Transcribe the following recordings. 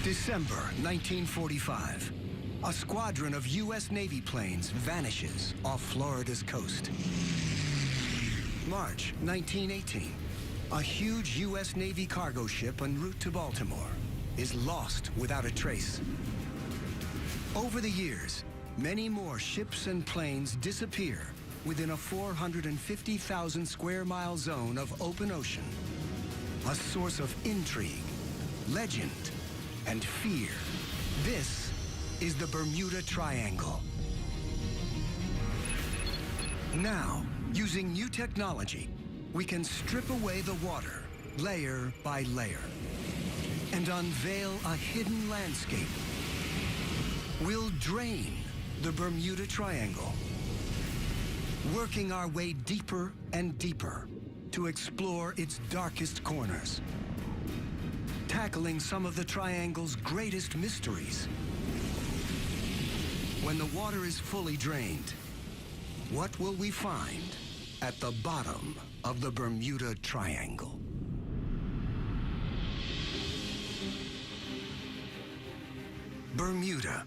December 1945. A squadron of U.S. Navy planes vanishes off Florida's coast. March 1918. A huge U.S. Navy cargo ship en route to Baltimore is lost without a trace. Over the years, many more ships and planes disappear within a 450,000 square mile zone of open ocean. A source of intrigue, legend, and fear. This is the Bermuda Triangle. Now, using new technology, we can strip away the water layer by layer and unveil a hidden landscape. We'll drain the Bermuda Triangle, working our way deeper and deeper to explore its darkest corners, tackling some of the Triangle's greatest mysteries. When the water is fully drained, what will we find at the bottom of the Bermuda Triangle? Bermuda,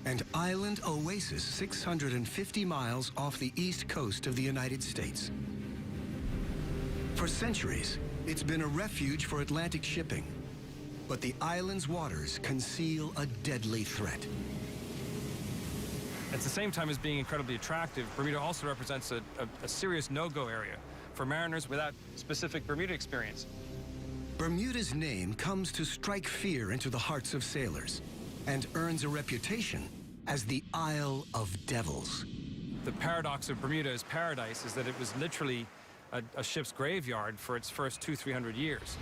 an island oasis 650 miles off the east coast of the United States. For centuries, it's been a refuge for Atlantic shipping, but the island's waters conceal a deadly threat. At the same time as being incredibly attractive, Bermuda also represents a serious no-go area for mariners without specific Bermuda experience. Bermuda's name comes to strike fear into the hearts of sailors and earns a reputation as the Isle of Devils. The paradox of Bermuda's paradise is that it was literally a ship's graveyard for its first 200-300 years.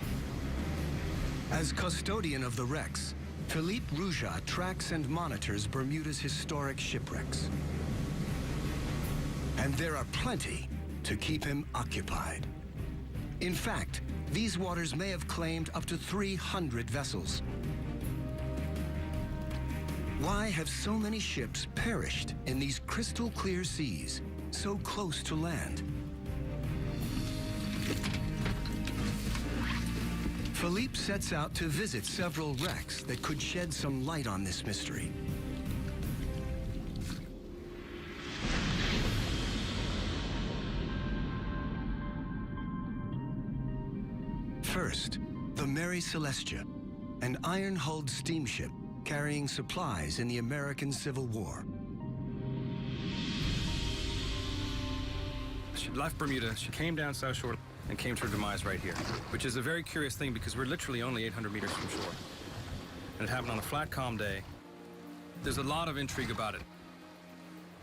As custodian of the wrecks, Philippe Rouja tracks and monitors Bermuda's historic shipwrecks. And there are plenty to keep him occupied. In fact, these waters may have claimed up to 300 vessels. Why have so many ships perished in these crystal clear seas so close to land? Philippe sets out to visit several wrecks that could shed some light on this mystery. First, the Mary Celestia, an iron-hulled steamship carrying supplies in the American Civil War. She left Bermuda, she came down South Shore and came to her demise right here, which is a very curious thing because we're literally only 800 meters from shore. And it happened on a flat, calm day. There's a lot of intrigue about it.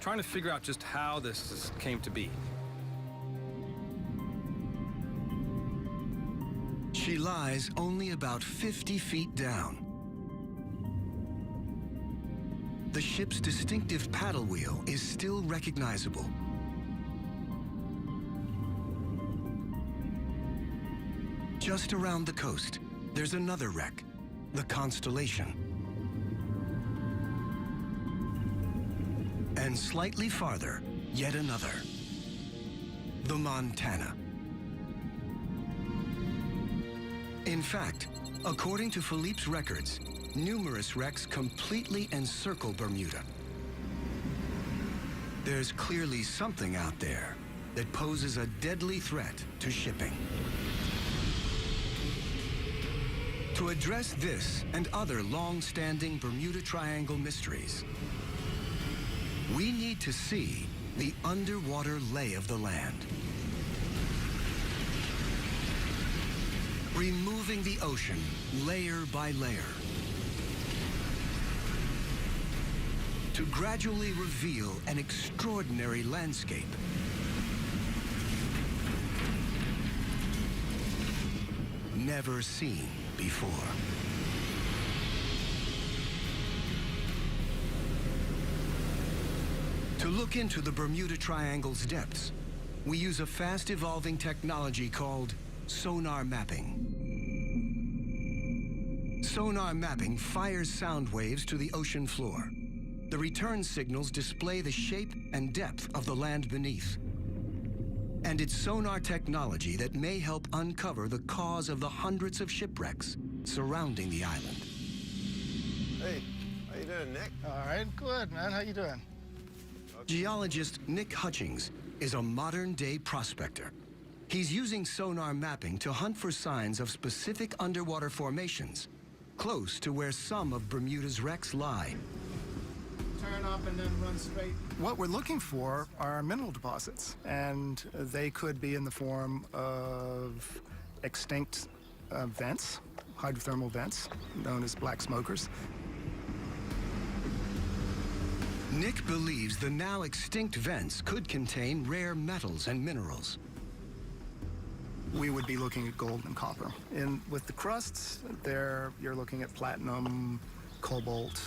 Trying to figure out just how this came to be. She lies only about 50 feet down. The ship's distinctive paddle wheel is still recognizable. Just around the coast, there's another wreck, the Constellation. And slightly farther, yet another, the Montana. In fact, according to Philippe's records, numerous wrecks completely encircle Bermuda. There's clearly something out there that poses a deadly threat to shipping. To address this and other long-standing Bermuda Triangle mysteries, we need to see the underwater lay of the land. Removing the ocean layer by layer to gradually reveal an extraordinary landscape. Never seen before. To look into the Bermuda Triangle's depths, we use a fast-evolving technology called sonar mapping. Sonar mapping fires sound waves to the ocean floor. The return signals display the shape and depth of the land beneath. And it's sonar technology that may help uncover the cause of the hundreds of shipwrecks surrounding the island. doing, Nick? All right, good, man. How you doing? Geologist Nick Hutchings is a modern-day prospector. He's using sonar mapping to hunt for signs of specific underwater formations close to where some of Bermuda's wrecks lie. Turn up and then run straight. What we're looking for are mineral deposits, and they could be in the form of extinct vents, hydrothermal vents, known as black smokers. Nick believes the now extinct vents could contain rare metals and minerals. We would be looking at gold and copper. And with the crusts, there you're looking at platinum, cobalt,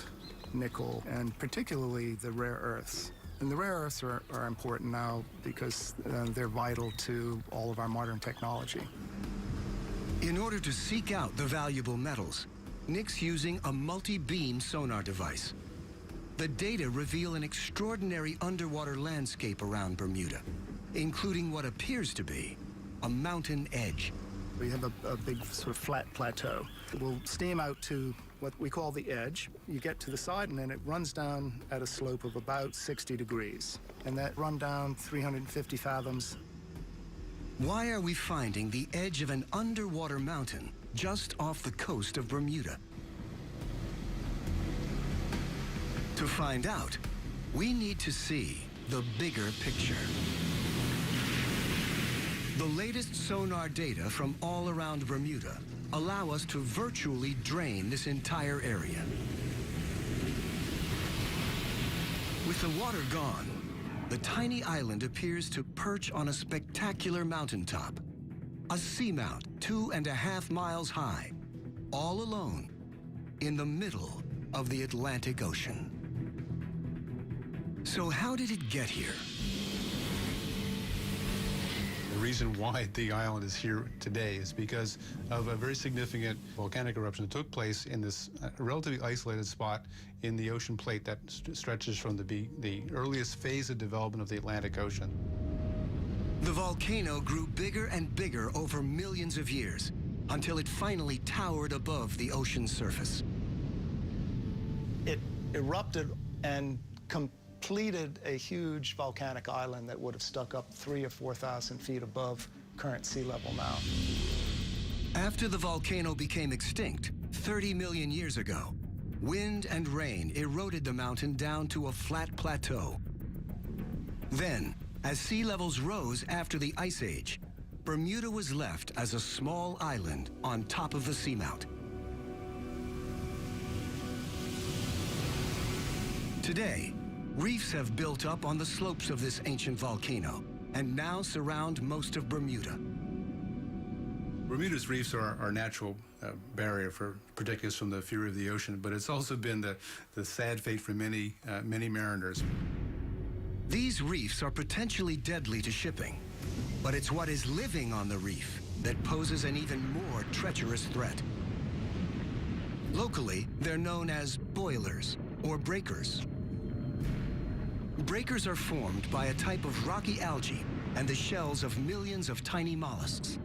nickel, and particularly the rare earths. And the rare earths are important now because they're vital to all of our modern technology. In order to seek out the valuable metals, Nick's using a multi-beam sonar device. The data reveal an extraordinary underwater landscape around Bermuda, including what appears to be a mountain edge. We have a big sort of flat plateau. We'll steam out to what we call the edge. You get to the side and then it runs down at a slope of about 60 degrees. And that run down 350 fathoms. Why are we finding the edge of an underwater mountain just off the coast of Bermuda? To find out, we need to see the bigger picture. The latest sonar data from all around Bermuda allow us to virtually drain this entire area. With the water gone, the tiny island appears to perch on a spectacular mountaintop, a seamount 2.5 miles high, all alone in the middle of the Atlantic Ocean. So how did it get here? The reason why the island is here today is because of a very significant volcanic eruption that took place in this relatively isolated spot in the ocean plate that stretches from the earliest phase of development of the Atlantic Ocean. The volcano grew bigger and bigger over millions of years until it finally towered above the ocean's surface. It erupted and completed a huge volcanic island that would have stuck up 3,000 or 4,000 feet above current sea level now. After the volcano became extinct 30 million years ago, wind and rain eroded the mountain down to a flat plateau. Then, as sea levels rose after the Ice Age, Bermuda was left as a small island on top of the seamount. Today, reefs have built up on the slopes of this ancient volcano and now surround most of Bermuda. Bermuda's reefs are our natural barrier for protecting us from the fury of the ocean, but it's also been the sad fate for many mariners. These reefs are potentially deadly to shipping, but it's what is living on the reef that poses an even more treacherous threat. Locally, they're known as boilers or breakers. Breakers are formed by a type of rocky algae and the shells of millions of tiny mollusks.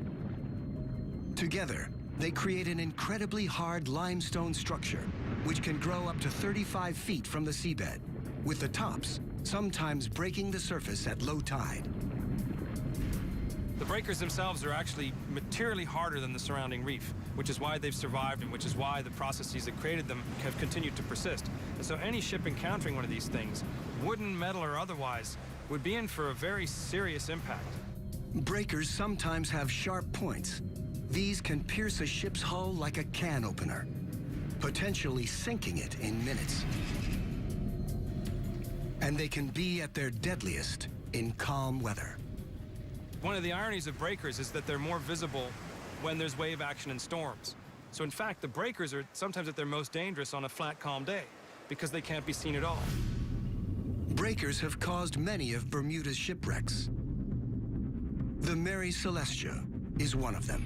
Together, they create an incredibly hard limestone structure, which can grow up to 35 feet from the seabed, with the tops sometimes breaking the surface at low tide. The breakers themselves are actually materially harder than the surrounding reef, which is why they've survived and which is why the processes that created them have continued to persist. And so any ship encountering one of these things, wooden, metal, or otherwise, would be in for a very serious impact. Breakers sometimes have sharp points. These can pierce a ship's hull like a can opener, potentially sinking it in minutes. And they can be at their deadliest in calm weather. One of the ironies of breakers is that they're more visible when there's wave action and storms. So in fact, the breakers are sometimes at their most dangerous on a flat, calm day because they can't be seen at all. Breakers have caused many of Bermuda's shipwrecks. The Mary Celestia is one of them.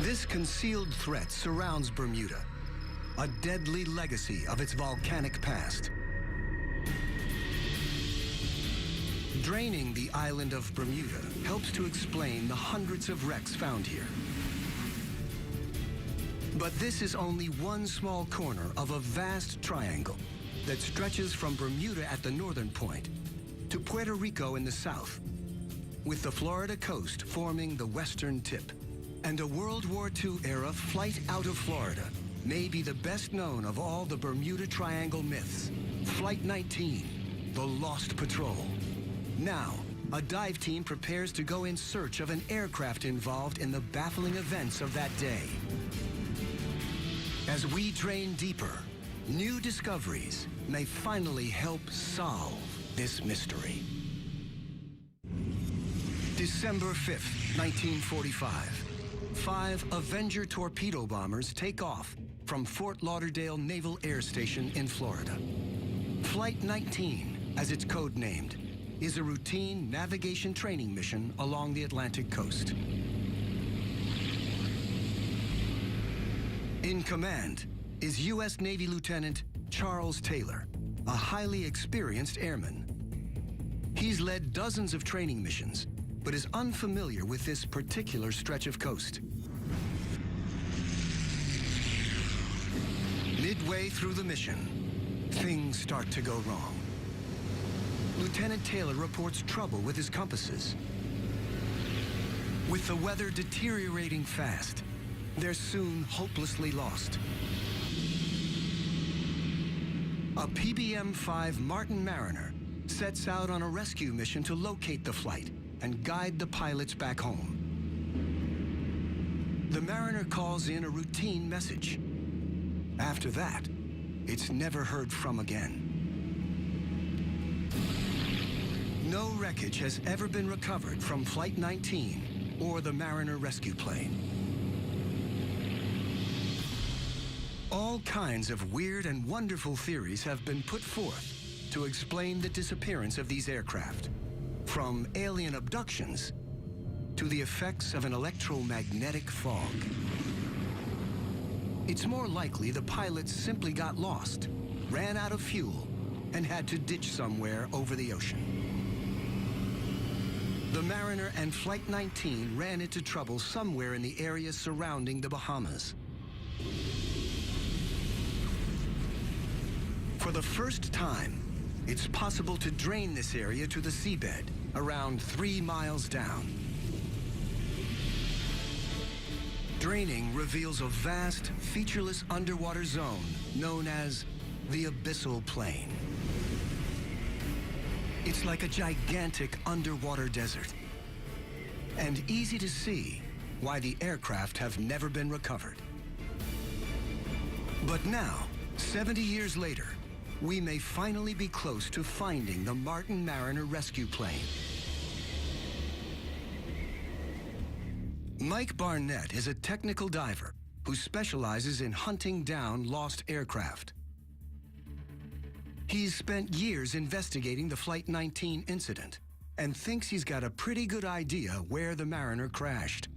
This concealed threat surrounds Bermuda, a deadly legacy of its volcanic past. Draining the island of Bermuda helps to explain the hundreds of wrecks found here. But this is only one small corner of a vast triangle that stretches from Bermuda at the northern point to Puerto Rico in the south, with the Florida coast forming the western tip. And a World War II-era flight out of Florida may be the best known of all the Bermuda Triangle myths. Flight 19, the Lost Patrol. Now, a dive team prepares to go in search of an aircraft involved in the baffling events of that day. As we drain deeper, new discoveries may finally help solve this mystery. December 5th, 1945. 5 Avenger torpedo bombers take off from Fort Lauderdale Naval Air Station in Florida. Flight 19, as it's codenamed, is a routine navigation training mission along the Atlantic coast. In command is U.S. Navy Lieutenant Charles Taylor, a highly experienced airman. He's led dozens of training missions, but is unfamiliar with this particular stretch of coast. Midway through the mission, things start to go wrong. Lieutenant Taylor reports trouble with his compasses. With the weather deteriorating fast, they're soon hopelessly lost. A PBM-5 Martin Mariner sets out on a rescue mission to locate the flight and guide the pilots back home. The Mariner calls in a routine message. After that, it's never heard from again. No wreckage has ever been recovered from Flight 19 or the Mariner rescue plane. All kinds of weird and wonderful theories have been put forth to explain the disappearance of these aircraft, from alien abductions to the effects of an electromagnetic fog. It's more likely the pilots simply got lost, ran out of fuel, and had to ditch somewhere over the ocean. The Mariner and Flight 19 ran into trouble somewhere in the area surrounding the Bahamas. For the first time, it's possible to drain this area to the seabed, around 3 miles down. Draining reveals a vast, featureless underwater zone known as the Abyssal Plain. It's like a gigantic underwater desert, and easy to see why the aircraft have never been recovered. But now, 70 years later, we may finally be close to finding the Martin Mariner rescue plane. Mike Barnett is a technical diver who specializes in hunting down lost aircraft. He's spent years investigating the Flight 19 incident and thinks he's got a pretty good idea where the Mariner crashed.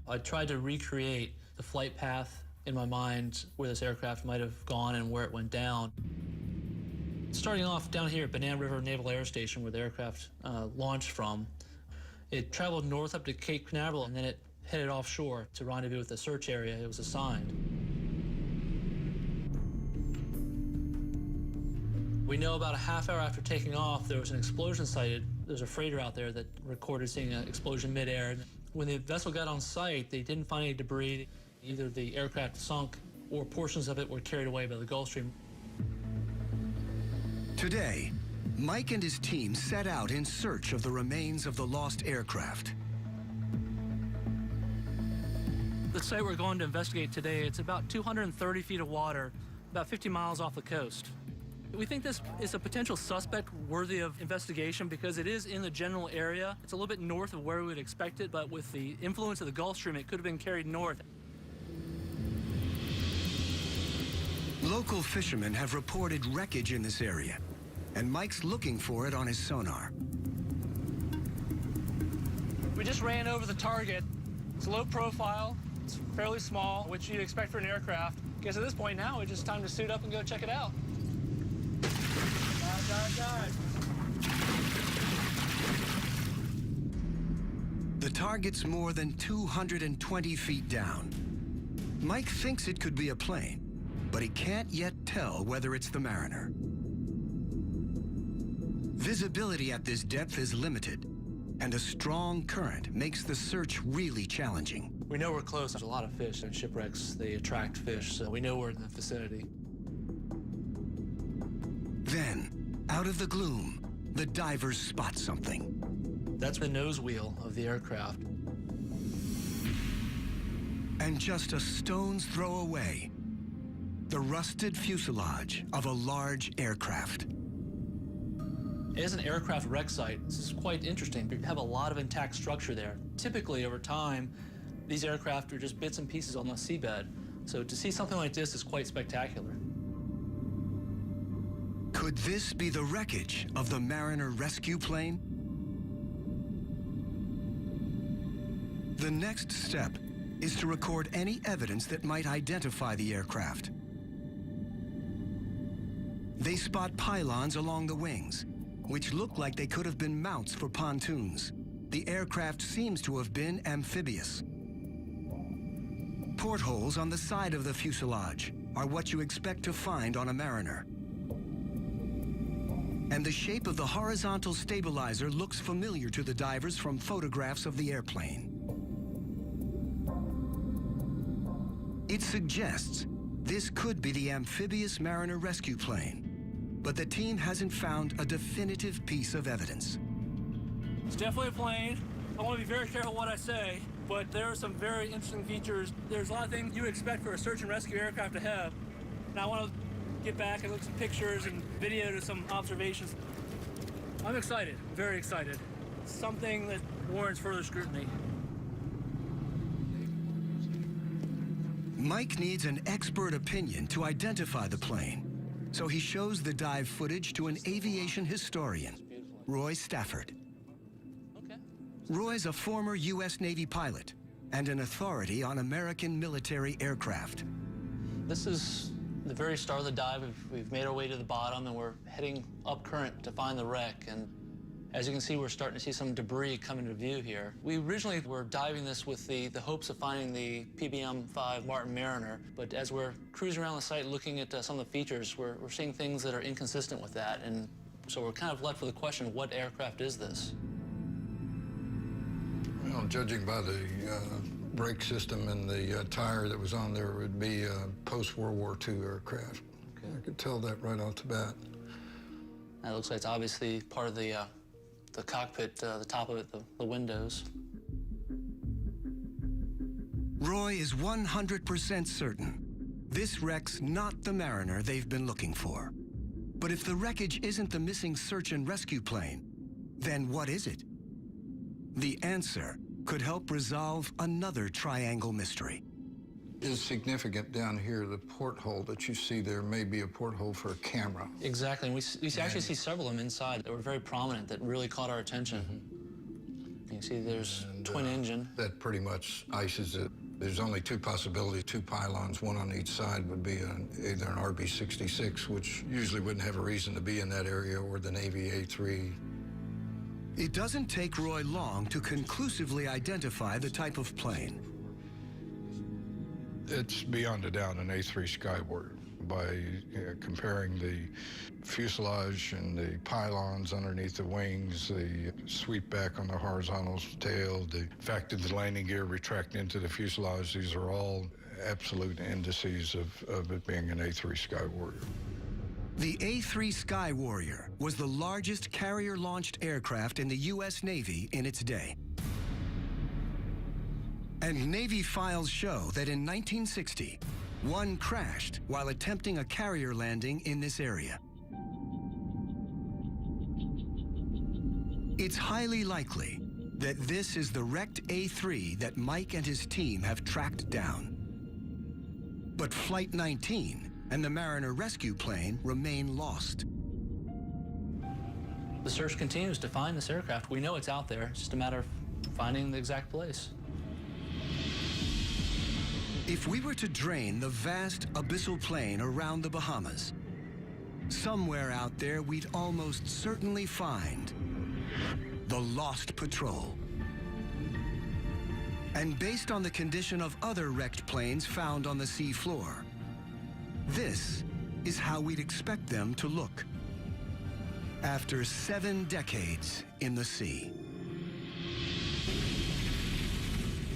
I tried to recreate the flight path in my mind where this aircraft might have gone and where it went down. Starting off down here at Banana River Naval Air Station where the aircraft launched from, it traveled north up to Cape Canaveral and then it headed offshore to rendezvous with the search area it was assigned. We know about a half hour after taking off, there was an explosion sighted. There's a freighter out there that recorded seeing an explosion midair. When the vessel got on site, they didn't find any debris. Either the aircraft sunk or portions of it were carried away by the Gulf Stream. Today, Mike and his team set out in search of the remains of the lost aircraft. The site we're going to investigate today, it's about 230 feet of water, about 50 miles off the coast. We think this is a potential suspect worthy of investigation because it is in the general area. It's a little bit north of where we would expect it, but with the influence of the Gulf Stream, it could have been carried north. Local fishermen have reported wreckage in this area, and Mike's looking for it on his sonar. We just ran over the target. It's low profile, it's fairly small, which you'd expect for an aircraft. I guess at this point now, it's just time to suit up and go check it out. Dive. The target's more than 220 feet down. Mike thinks it could be a plane, but he can't yet tell whether it's the Mariner. Visibility at this depth is limited, and a strong current makes the search really challenging. We know we're close. There's a lot of fish, and shipwrecks, they attract fish, so we know we're in the vicinity. Then, out of the gloom, the divers spot something. That's the nose wheel of the aircraft. And just a stone's throw away, the rusted fuselage of a large aircraft. As an aircraft wreck site, this is quite interesting. You have a lot of intact structure there. Typically, over time, these aircraft are just bits and pieces on the seabed. So to see something like this is quite spectacular. Could this be the wreckage of the Mariner rescue plane? The next step is to record any evidence that might identify the aircraft. They spot pylons along the wings, which look like they could have been mounts for pontoons. The aircraft seems to have been amphibious. Portholes on the side of the fuselage are what you expect to find on a Mariner. And the shape of the horizontal stabilizer looks familiar to the divers from photographs of the airplane. It suggests this could be the amphibious Mariner rescue plane, but the team hasn't found a definitive piece of evidence. It's definitely a plane. I want to be very careful what I say, but there are some very interesting features. There's a lot of things you would expect for a search and rescue aircraft to have. And I want to get back and look at some pictures and video to some observations. I'm excited, very excited. Something that warrants further scrutiny. Mike needs an expert opinion to identify the plane, so he shows the dive footage to an aviation historian, Roy Stafford. Okay. Roy's a former U.S. Navy pilot and an authority on American military aircraft. This is the very start of the dive. We've made our way to the bottom, and we're heading up current to find the wreck. And as you can see, we're starting to see some debris come into view here. We originally were diving this with the hopes of finding the PBM-5 Martin Mariner, but as we're cruising around the site looking at some of the features, we're seeing things that are inconsistent with that, and so we're kind of left with the question, what aircraft is this? Well, judging by the brake system and the tire that was on there, it would be a post-World War II aircraft. Okay. I could tell that right off the bat. That looks like it's obviously part of the cockpit, the top of it, the windows. Roy is 100% certain this wreck's not the Mariner they've been looking for. But if the wreckage isn't the missing search and rescue plane, then what is it? The answer could help resolve another triangle mystery. Is significant down here, the porthole that you see there may be a porthole for a camera. Exactly, and we actually see several of them inside that were very prominent that really caught our attention. Mm-hmm. You can see there's twin engine. That pretty much ices it. There's only two possibilities, two pylons, one on each side would be either an RB-66, which usually wouldn't have a reason to be in that area, or the Navy A3. It doesn't take Roy long to conclusively identify the type of plane. It's beyond a doubt an A3 Skyward by comparing the fuselage and the pylons underneath the wings, the sweep back on the horizontal tail, the fact that the landing gear retract into the fuselage. These are all absolute indices of it being an A3 Skyward. The A3 Sky Warrior was the largest carrier-launched aircraft in the U.S. Navy in its day. And Navy files show that in 1960, one crashed while attempting a carrier landing in this area. It's highly likely that this is the wrecked A3 that Mike and his team have tracked down. But Flight 19 and the Mariner rescue plane remain lost. The search continues to find this aircraft. We know it's out there. It's just a matter of finding the exact place. If we were to drain the vast abyssal plain around the Bahamas, somewhere out there we'd almost certainly find the Lost Patrol. and based on the condition of other wrecked planes found on the sea floor. This is how we'd expect them to look after 7 decades in the sea.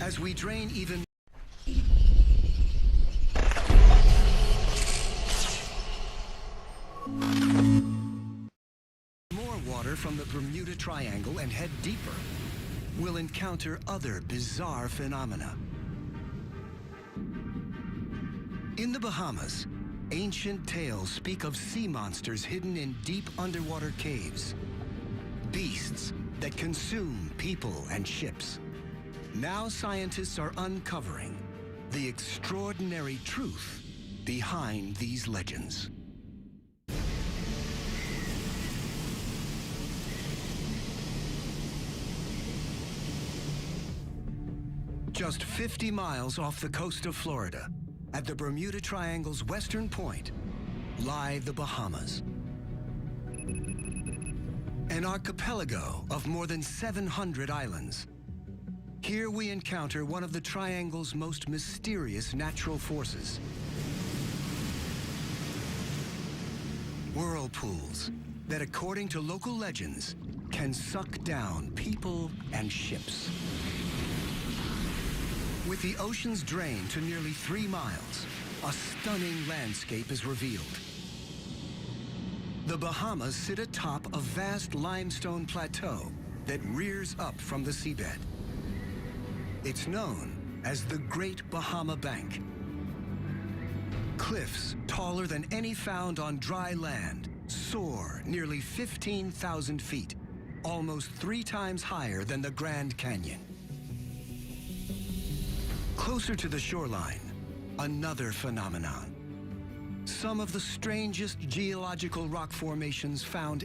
As we drain even more water from the Bermuda Triangle and head deeper, we'll encounter other bizarre phenomena. In the Bahamas, ancient tales speak of sea monsters hidden in deep underwater caves. Beasts that consume people and ships. Now scientists are uncovering the extraordinary truth behind these legends. Just 50 miles off the coast of Florida, at the Bermuda Triangle's western point, lie the Bahamas. An archipelago of more than 700 islands. Here we encounter one of the Triangle's most mysterious natural forces. Whirlpools that, according to local legends, can suck down people and ships. With the ocean's drain to nearly 3 miles, a stunning landscape is revealed. The Bahamas sit atop a vast limestone plateau that rears up from the seabed. It's known as the Great Bahama Bank. Cliffs taller than any found on dry land soar nearly 15,000 feet, almost 3 times higher than the Grand Canyon. Closer to the shoreline, another phenomenon. Some of the strangest geological rock formations found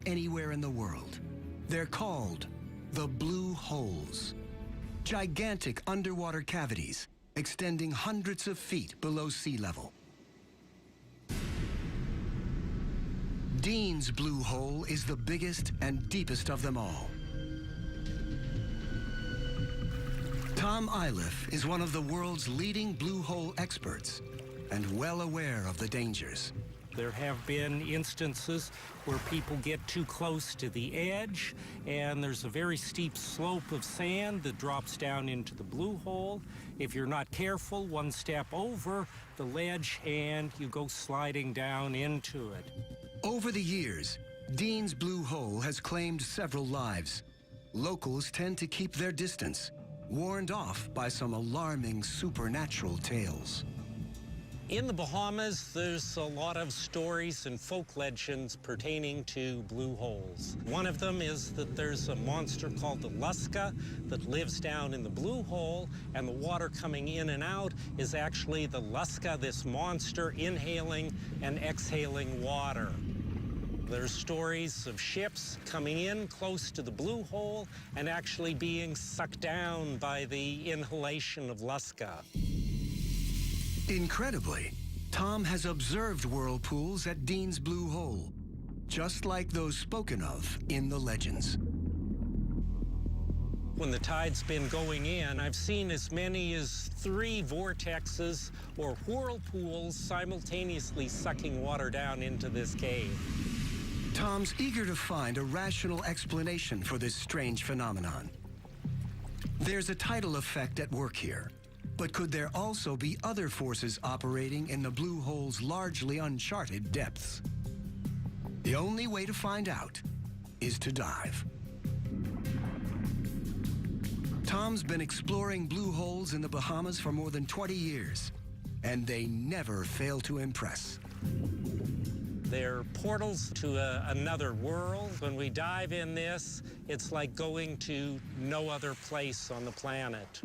anywhere in the world. They're called the blue holes. Gigantic underwater cavities extending hundreds of feet below sea level. Dean's Blue Hole is the biggest and deepest of them all. Tom Iliff is one of the world's leading blue hole experts and well aware of the dangers. There have been instances where people get too close to the edge, and there's a very steep slope of sand that drops down into the blue hole. If you're not careful, one step over the ledge and you go sliding down into it. Over the years, Dean's Blue Hole has claimed several lives. Locals tend to keep their distance, warned off by some alarming supernatural tales. In the Bahamas, there's a lot of stories and folk legends pertaining to blue holes. One of them is that there's a monster called the Lusca that lives down in the blue hole, and the water coming in and out is actually the Lusca, this monster, inhaling and exhaling water. There's stories of ships coming in close to the blue hole and actually being sucked down by the inhalation of Lusca. Incredibly, Tom has observed whirlpools at Dean's Blue Hole, just like those spoken of in the legends. When the tide's been going in, I've seen as many as 3 vortexes or whirlpools simultaneously sucking water down into this cave. Tom's eager to find a rational explanation for this strange phenomenon. There's a tidal effect at work here. But could there also be other forces operating in the blue hole's largely uncharted depths? The only way to find out is to dive. Tom's been exploring blue holes in the Bahamas for more than 20 years, and they never fail to impress. They're portals to another world. When we dive in this, it's like going to no other place on the planet.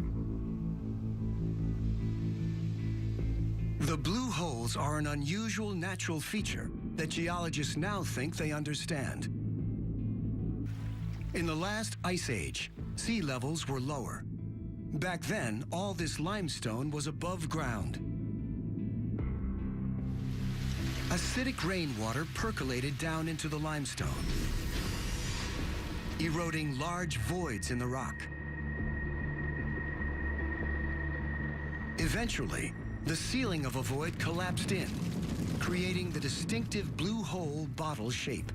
The blue holes are an unusual natural feature that geologists now think they understand. In the last ice age, sea levels were lower. Back then, all this limestone was above ground. Acidic rainwater percolated down into the limestone, eroding large voids in the rock. Eventually, the ceiling of a void collapsed in, creating the distinctive blue hole bottle shape.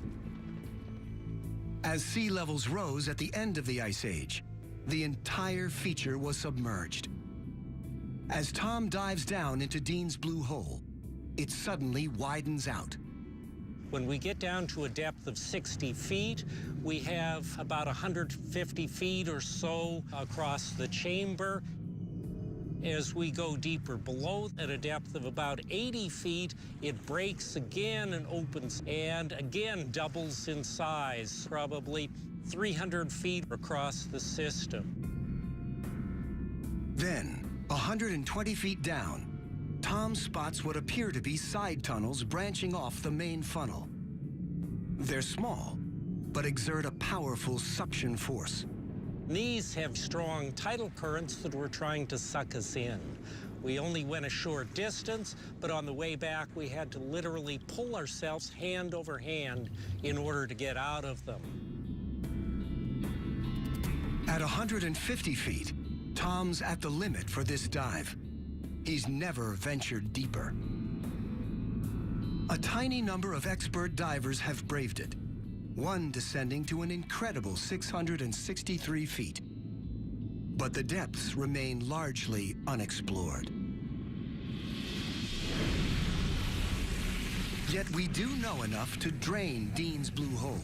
As sea levels rose at the end of the Ice Age, the entire feature was submerged. As Tom dives down into Dean's blue hole, it suddenly widens out. When we get down to a depth of 60 feet, we have about 150 feet or so across the chamber. As we go deeper below, at a depth of about 80 feet, it breaks again and opens, and again doubles in size, probably 300 feet across the system. Then, 120 feet down, Tom spots what appear to be side tunnels branching off the main funnel. They're small, but exert a powerful suction force. These have strong tidal currents that were trying to suck us in. We only went a short distance, but on the way back, we had to literally pull ourselves hand over hand in order to get out of them. At 150 feet, Tom's at the limit for this dive. He's never ventured deeper. A tiny number of expert divers have braved it, one descending to an incredible 663 feet. But the depths remain largely unexplored. Yet we do know enough to drain Dean's blue hole,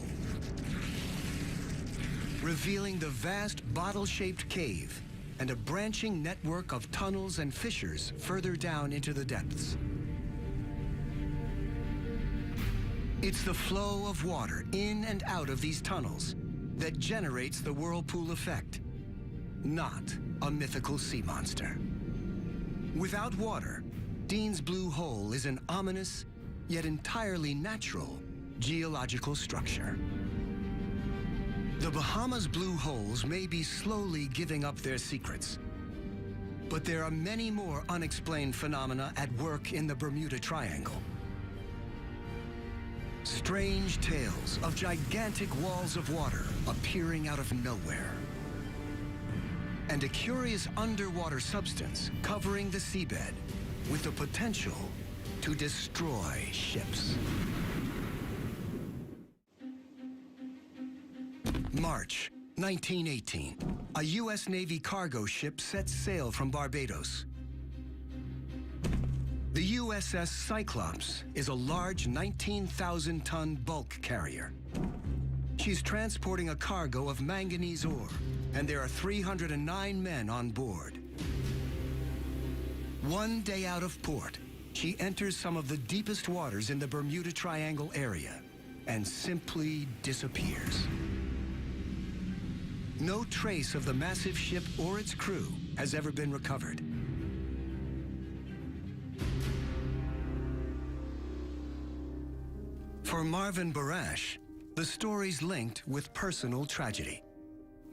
revealing the vast bottle-shaped cave and a branching network of tunnels and fissures further down into the depths. It's the flow of water in and out of these tunnels that generates the whirlpool effect, not a mythical sea monster. Without water, Dean's blue hole is an ominous, yet entirely natural, geological structure. The Bahamas' blue holes may be slowly giving up their secrets, but there are many more unexplained phenomena at work in the Bermuda Triangle. Strange tales of gigantic walls of water appearing out of nowhere, and a curious underwater substance covering the seabed with the potential to destroy ships. March 1918, a U.S. Navy cargo ship sets sail from Barbados. The USS Cyclops is a large 19,000-ton bulk carrier. She's transporting a cargo of manganese ore, and there are 309 men on board. One day out of port, she enters some of the deepest waters in the Bermuda Triangle area and simply disappears. No trace of the massive ship or its crew has ever been recovered. For Marvin Barash, the story's linked with personal tragedy.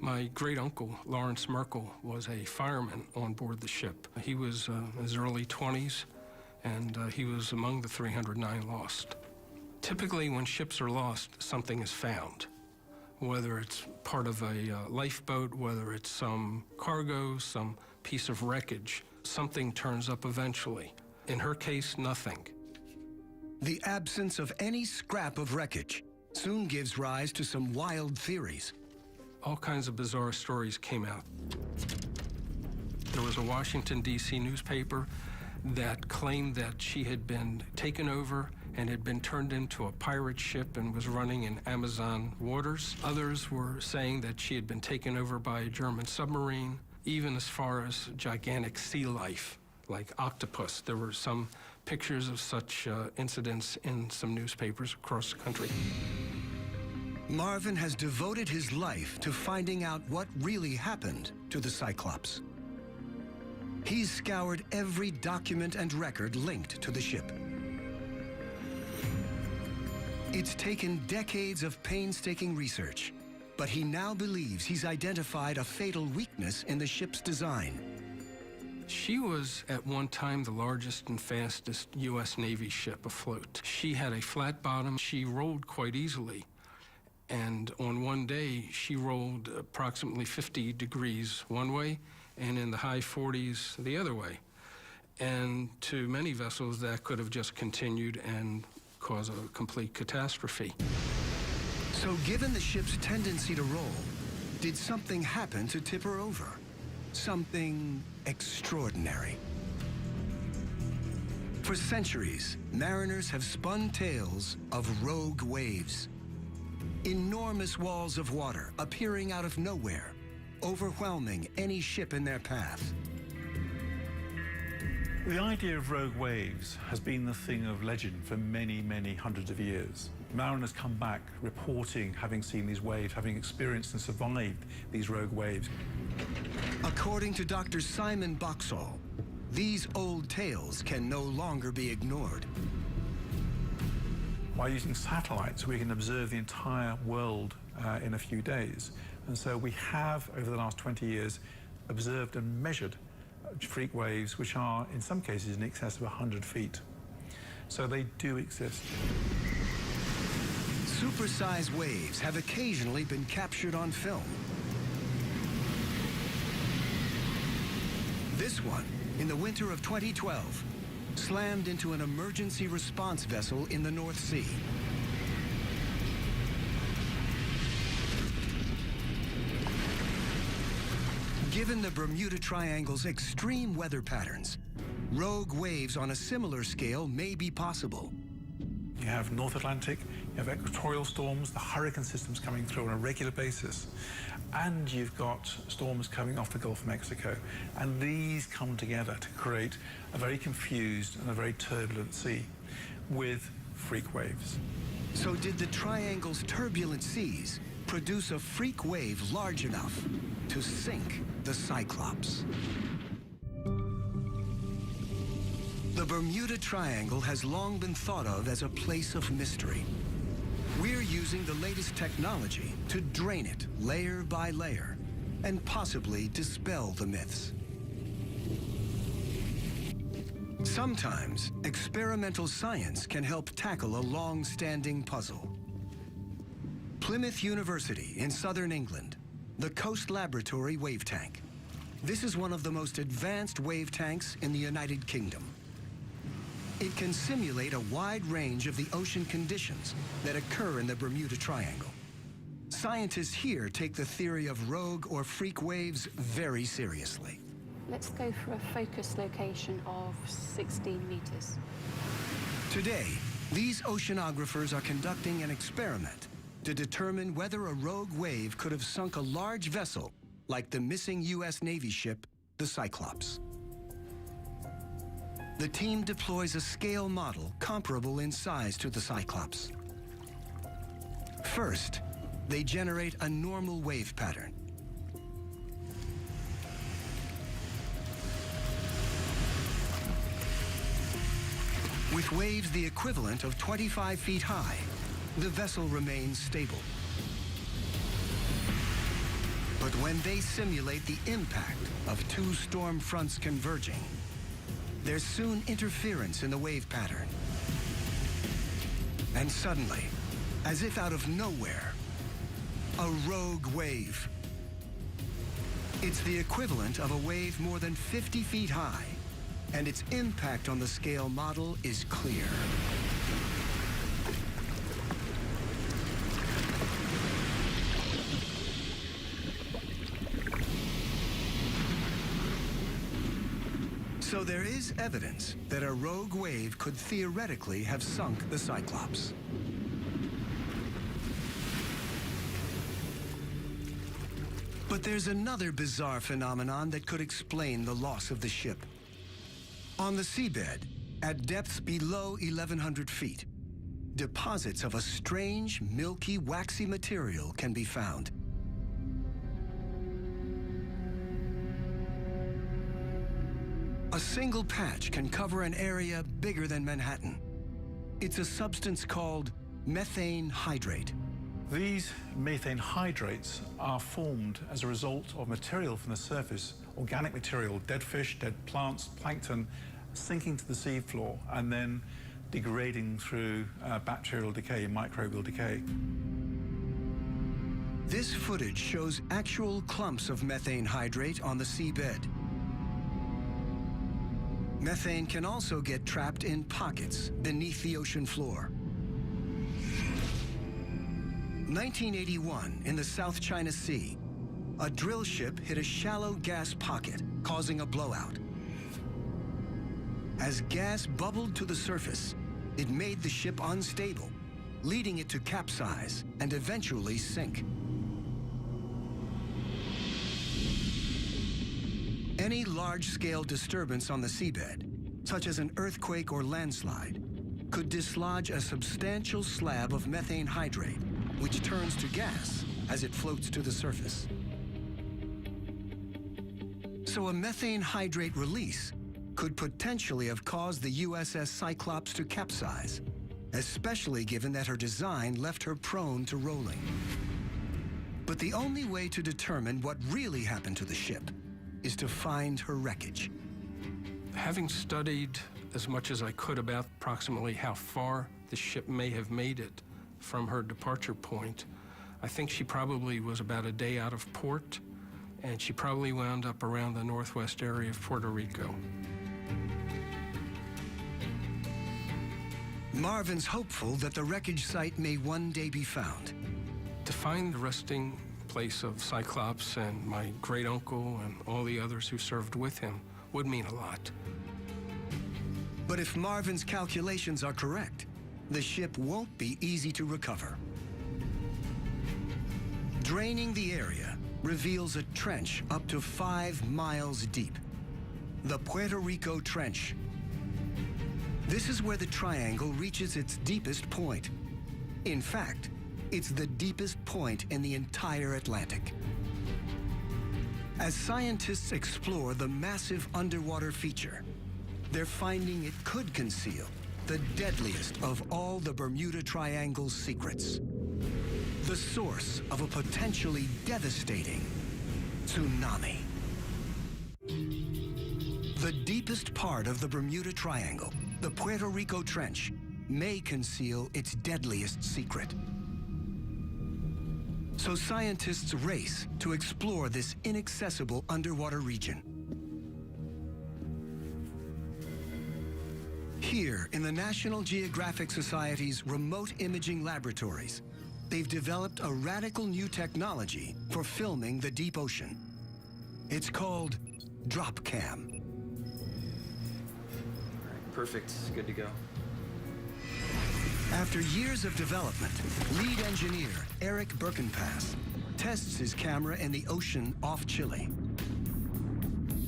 My great-uncle, Lawrence Merkel, was a fireman on board the ship. He was in his early 20s, and he was among the 309 lost. Typically, when ships are lost, something is found. Whether it's part of a lifeboat, whether it's some cargo, some piece of wreckage, something turns up eventually. In her case, nothing. The absence of any scrap of wreckage soon gives rise to some wild theories. All kinds of bizarre stories came out. There was a Washington, D.C. newspaper that claimed that she had been taken over and had been turned into a pirate ship and was running in Amazon waters. Others were saying that she had been taken over by a German submarine, even as far as gigantic sea life, like octopus. There were some pictures of such incidents in some newspapers across the country. Marvin has devoted his life to finding out what really happened to the Cyclops. He's scoured every document and record linked to the ship. It's taken decades of painstaking research, But he now believes he's identified a fatal weakness in the ship's design. She was at one time the largest and fastest U.S. Navy ship afloat. She had a flat bottom. She rolled quite easily. And on one day, she rolled approximately 50 degrees one way and in the high 40s the other way. And to many vessels, that could have just continued and caused a complete catastrophe. So given the ship's tendency to roll, did something happen to tip her over? Something extraordinary. For centuries, mariners have spun tales of rogue waves. Enormous walls of water appearing out of nowhere, overwhelming any ship in their path. The idea of rogue waves has been the thing of legend for many, many hundreds of years. Mariners come back reporting having seen these waves, having experienced and survived these rogue waves. According to Dr. Simon Boxall, these old tales can no longer be ignored. By using satellites, we can observe the entire world in a few days. And so we have, over the last 20 years, observed and measured freak waves, which are, in some cases, in excess of 100 feet. So they do exist. Supersized waves have occasionally been captured on film. This one, in the winter of 2012, slammed into an emergency response vessel in the North Sea. Given the Bermuda Triangle's extreme weather patterns, rogue waves on a similar scale may be possible. You have North Atlantic, you have equatorial storms, the hurricane system's coming through on a regular basis, and you've got storms coming off the Gulf of Mexico. And these come together to create a very confused and a very turbulent sea with freak waves. So did the Triangle's turbulent seas produce a freak wave large enough to sink the Cyclops? The Bermuda Triangle has long been thought of as a place of mystery. We're using the latest technology to drain it layer by layer and possibly dispel the myths. Sometimes experimental science can help tackle a long-standing puzzle. Plymouth University in southern England, the Coast Laboratory Wave Tank. This is one of the most advanced wave tanks in the United Kingdom. It can simulate a wide range of the ocean conditions that occur in the Bermuda Triangle. Scientists here take the theory of rogue or freak waves very seriously. Let's go for a focus location of 16 meters. Today, these oceanographers are conducting an experiment to determine whether a rogue wave could have sunk a large vessel like the missing U.S. Navy ship, the Cyclops. The team deploys a scale model comparable in size to the Cyclops. First, they generate a normal wave pattern. With waves the equivalent of 25 feet high, the vessel remains stable. But when they simulate the impact of two storm fronts converging, there's soon interference in the wave pattern. And suddenly, as if out of nowhere, a rogue wave. It's the equivalent of a wave more than 50 feet high, and its impact on the scale model is clear. So there is evidence that a rogue wave could theoretically have sunk the Cyclops. But there's another bizarre phenomenon that could explain the loss of the ship. On the seabed, at depths below 1,100 feet, deposits of a strange, milky, waxy material can be found. A single patch can cover an area bigger than Manhattan. It's a substance called methane hydrate. These methane hydrates are formed as a result of material from the surface, organic material, dead fish, dead plants, plankton, sinking to the seafloor and then degrading through bacterial decay, microbial decay. This footage shows actual clumps of methane hydrate on the seabed. Methane can also get trapped in pockets beneath the ocean floor. 1981, in the South China Sea, a drill ship hit a shallow gas pocket, causing a blowout. As gas bubbled to the surface, it made the ship unstable, leading it to capsize and eventually sink. Any large-scale disturbance on the seabed, such as an earthquake or landslide, could dislodge a substantial slab of methane hydrate, which turns to gas as it floats to the surface. So a methane hydrate release could potentially have caused the USS Cyclops to capsize, especially given that her design left her prone to rolling. But the only way to determine what really happened to the ship is to find her wreckage. Having studied as much as I could about approximately how far the ship may have made it from her departure point, I think she probably was about a day out of port, and she probably wound up around the northwest area of Puerto Rico. Marvin's hopeful that the wreckage site may one day be found. To find the resting place of Cyclops and my great uncle and all the others who served with him would mean a lot. But if Marvin's calculations are correct, the ship won't be easy to recover. Draining the area reveals a trench up to 5 miles deep. The Puerto Rico Trench. This is where the triangle reaches its deepest point. In fact, it's the deepest point in the entire Atlantic. As scientists explore the massive underwater feature, they're finding it could conceal the deadliest of all the Bermuda Triangle's secrets. The source of a potentially devastating tsunami. The deepest part of the Bermuda Triangle, the Puerto Rico Trench, may conceal its deadliest secret. So scientists race to explore this inaccessible underwater region. Here, in the National Geographic Society's remote imaging laboratories, they've developed a radical new technology for filming the deep ocean. It's called DropCam. Perfect, good to go. After years of development, lead engineer Eric Birkenpass tests his camera in the ocean off Chile.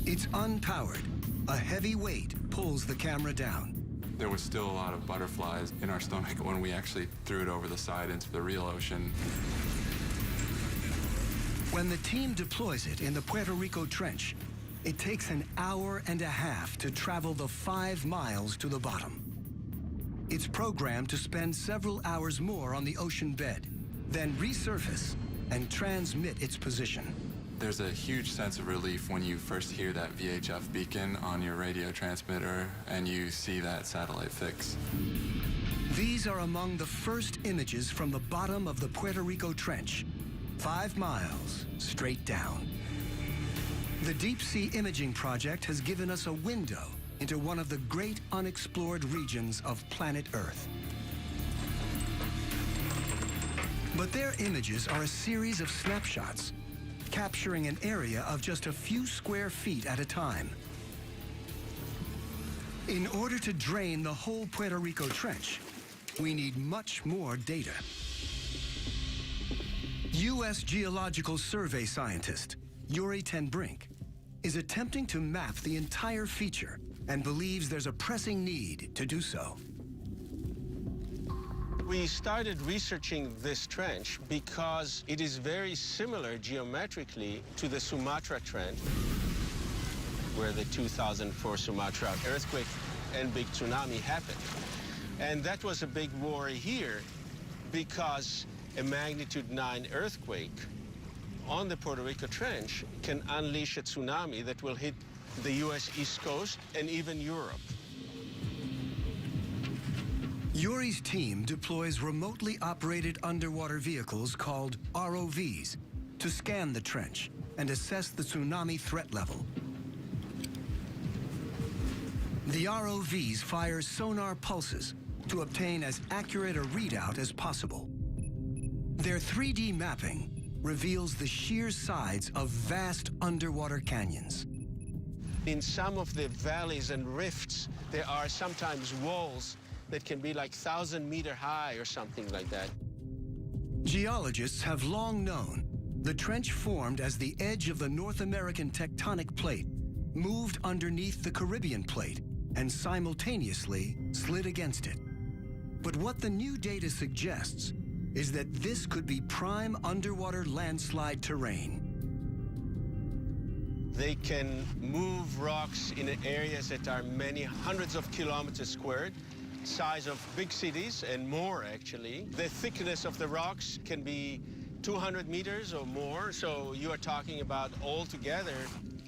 It's unpowered. A heavy weight pulls the camera down. There was still a lot of butterflies in our stomach when we actually threw it over the side into the real ocean. When the team deploys it in the Puerto Rico Trench, it takes an hour and a half to travel the 5 miles to the bottom. It's programmed to spend several hours more on the ocean bed, then resurface and transmit its position. There's a huge sense of relief when you first hear that VHF beacon on your radio transmitter and you see that satellite fix. These are among the first images from the bottom of the Puerto Rico Trench, 5 miles straight down. The Deep Sea Imaging Project has given us a window into one of the great unexplored regions of planet Earth. But their images are a series of snapshots, capturing an area of just a few square feet at a time. In order to drain the whole Puerto Rico Trench, we need much more data. U.S. Geological Survey scientist Yuri Ten Brink is attempting to map the entire feature and believes there's a pressing need to do so. We started researching this trench because it is very similar geometrically to the Sumatra Trench, where the 2004 Sumatra earthquake and big tsunami happened. And that was a big worry here because a magnitude 9 earthquake on the Puerto Rico Trench can unleash a tsunami that will hit the U.S. East Coast and even Europe. Yuri's team deploys remotely operated underwater vehicles called ROVs to scan the trench and assess the tsunami threat level. The ROVs fire sonar pulses to obtain as accurate a readout as possible. Their 3D mapping reveals the sheer sides of vast underwater canyons. In some of the valleys and rifts, there are sometimes walls that can be like 1,000-meter high or something like that. Geologists have long known the trench formed as the edge of the North American tectonic plate moved underneath the Caribbean plate and simultaneously slid against it. But what the new data suggests is that this could be prime underwater landslide terrain. They can move rocks in areas that are many hundreds of kilometers squared, size of big cities and more actually. The thickness of the rocks can be 200 meters or more, so you are talking about altogether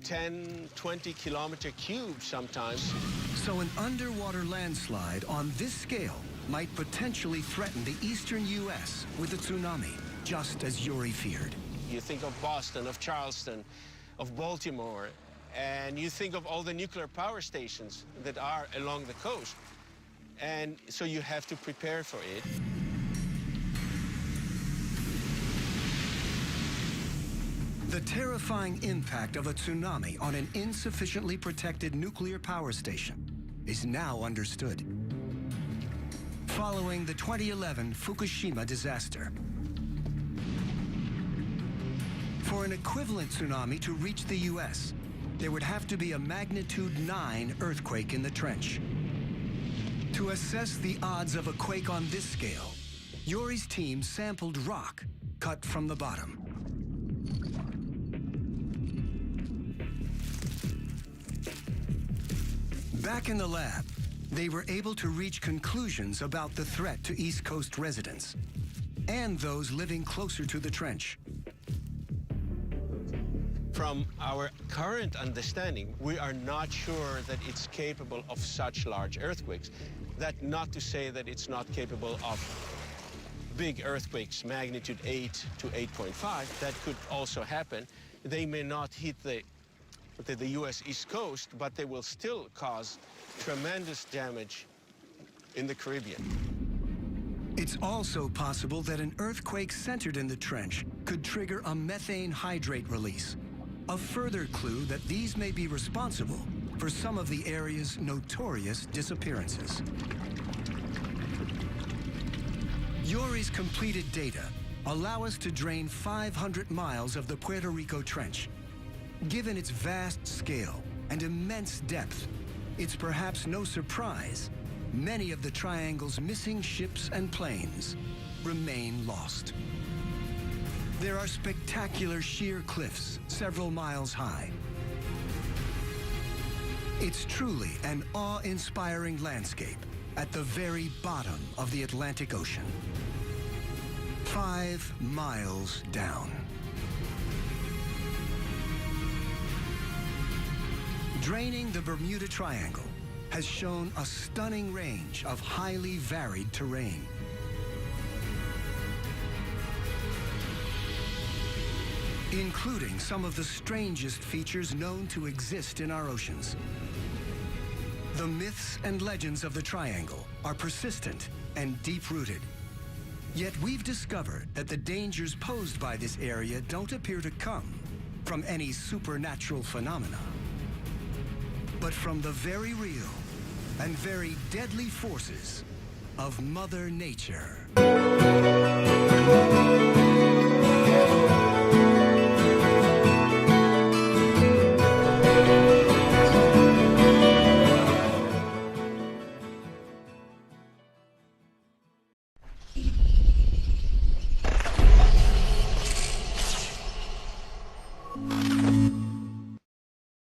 10, 20 kilometer cubes sometimes. So an underwater landslide on this scale might potentially threaten the eastern U.S. with a tsunami, just as Yuri feared. You think of Boston, of Charleston, of Baltimore, and you think of all the nuclear power stations that are along the coast. And so you have to prepare for it. The terrifying impact of a tsunami on an insufficiently protected nuclear power station is now understood. Following the 2011 Fukushima disaster, for an equivalent tsunami to reach the U.S., there would have to be a magnitude 9 earthquake in the trench. To assess the odds of a quake on this scale, Yuri's team sampled rock cut from the bottom. Back in the lab, they were able to reach conclusions about the threat to East Coast residents and those living closer to the trench. From our current understanding, we are not sure that it's capable of such large earthquakes. That not to say that it's not capable of big earthquakes, magnitude 8 to 8.5. That could also happen. They may not hit the U.S. East Coast, but they will still cause tremendous damage in the Caribbean. It's also possible that an earthquake centered in the trench could trigger a methane hydrate release, a further clue that these may be responsible for some of the area's notorious disappearances. Yuri's completed data allow us to drain 500 miles of the Puerto Rico Trench. Given its vast scale and immense depth, it's perhaps no surprise many of the triangle's missing ships and planes remain lost. There are spectacular sheer cliffs several miles high. It's truly an awe-inspiring landscape at the very bottom of the Atlantic Ocean. 5 miles down. Draining the Bermuda Triangle has shown a stunning range of highly varied terrain. Including some of the strangest features known to exist in our oceans. The myths and legends of the Triangle are persistent and deep-rooted. Yet we've discovered that the dangers posed by this area don't appear to come from any supernatural phenomena, but from the very real and very deadly forces of Mother Nature.